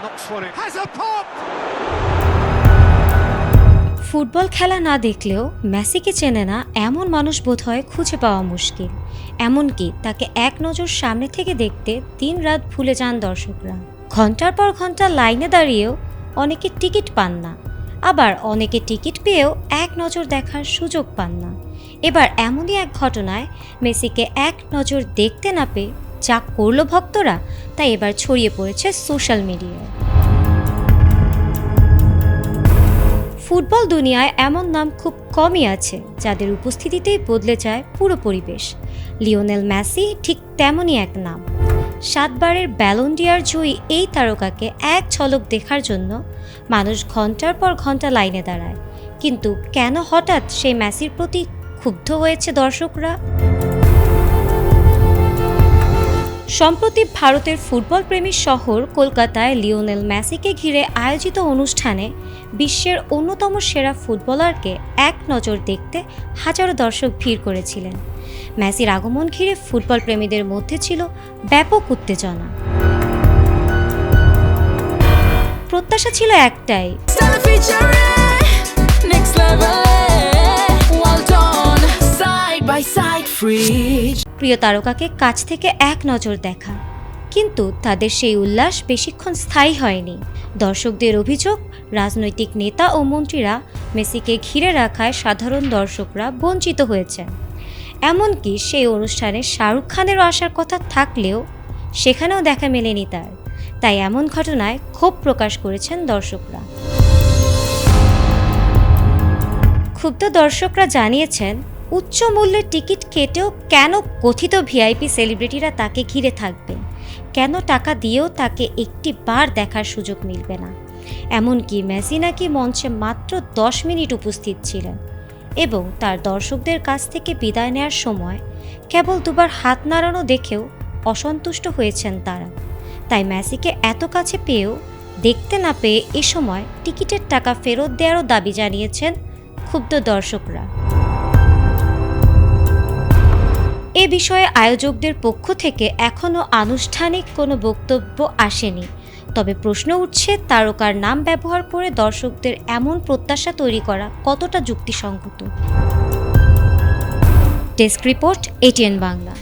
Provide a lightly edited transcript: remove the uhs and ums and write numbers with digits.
Knocks for it. Has a pop! Football খেলা না দেখলেও মেসিকে চেনে না এমন মানুষ বোধহয় খুঁজে পাওয়া মুশকিল। এমনকি তাকে এক নজর সামনে থেকে দেখতে দিন-রাত ভুলে যান দর্শকরা। ঘন্টার পর ঘন্টা লাইনে দাঁড়িয়েও অনেকে টিকিট পান না, আবার অনেকে টিকিট পেয়েও এক নজর দেখার সুযোগ পান না। এবার এমনই এক ঘটনায় মেসিকে এক নজর দেখতে না পেয়ে যা করলো ভক্তরা, তা এবার ছড়িয়ে পড়েছে সোশ্যাল মিডিয়ায়। ফুটবল দুনিয়ায় এমন নাম খুব কমই আছে যাদের উপস্থিতিতেই বদলে যায় পুরো পরিবেশ। লিওনেল মেসি ঠিক তেমনই এক নাম। 7 বারের ব্যালন ডি'অর জয়ী এই তারকাকে এক ঝলক দেখার জন্য মানুষ ঘন্টার পর ঘন্টা লাইনে দাঁড়ায়। কিন্তু কেন হঠাৎ সেই মেসির প্রতি ক্ষুব্ধ হয়েছে দর্শকরা? সম্প্রতি ভারতের ফুটবল প্রেমী শহর কলকাতায় লিওনেল মেসিকে ঘিরে আয়োজিত অনুষ্ঠানে বিশ্বের অন্যতম সেরা ফুটবলারকে এক নজর দেখতে হাজারো দর্শক ভিড় করেছিলেন। মেসির আগমন ঘিরে ফুটবল প্রেমীদের মধ্যে ছিল ব্যাপক উত্তেজনা। প্রত্যাশা ছিল একটাই, প্রিয় তারকাকে কাছ থেকে এক নজর দেখা। কিন্তু তাদের সেই উল্লাস বেশিক্ষণ স্থায়ী হয়নি। দর্শকদের অভিযোগ, রাজনৈতিক নেতা ও মন্ত্রীরা মেসিকে ঘিরে রাখায় সাধারণ দর্শকরা বঞ্চিত হয়েছেন। এমনকি সেই অনুষ্ঠানে শাহরুখ খানেরও আসার কথা থাকলেও সেখানেও দেখা মেলেনি তার। তাই এমন ঘটনায় ক্ষোভ প্রকাশ করেছেন দর্শকরা। ক্ষুব্ধ দর্শকরা জানিয়েছেন, উচ্চ মূল্যের টিকিট কেটেও কেন কথিত ভিআইপি সেলিব্রিটিরা তাকে ঘিরে থাকবে? কেন টাকা দিয়েও তাকে একটি বার দেখার সুযোগ মিলবে না? এমনকি মেসি নাকি মঞ্চে মাত্র 10 মিনিট উপস্থিত ছিলেন এবং তার দর্শকদের কাছ থেকে বিদায় নেওয়ার সময় কেবল 2 বার হাত নাড়ানো দেখেও অসন্তুষ্ট হয়েছেন তারা। তাই মেসিকে এত কাছে পেয়েও দেখতে না পেয়ে এ সময় টিকিটের টাকা ফেরত দেওয়ারও দাবি জানিয়েছেন ক্ষুব্ধ দর্শকরা। এ বিষয়ে আয়োজকদের পক্ষ থেকে এখনও আনুষ্ঠানিক কোনো বক্তব্য আসেনি। তবে প্রশ্ন উঠছে, তারকার নাম ব্যবহার করে দর্শকদের এমন প্রত্যাশা তৈরি করা কতটা যুক্তিসঙ্গত। Desk report, ATN Bangla.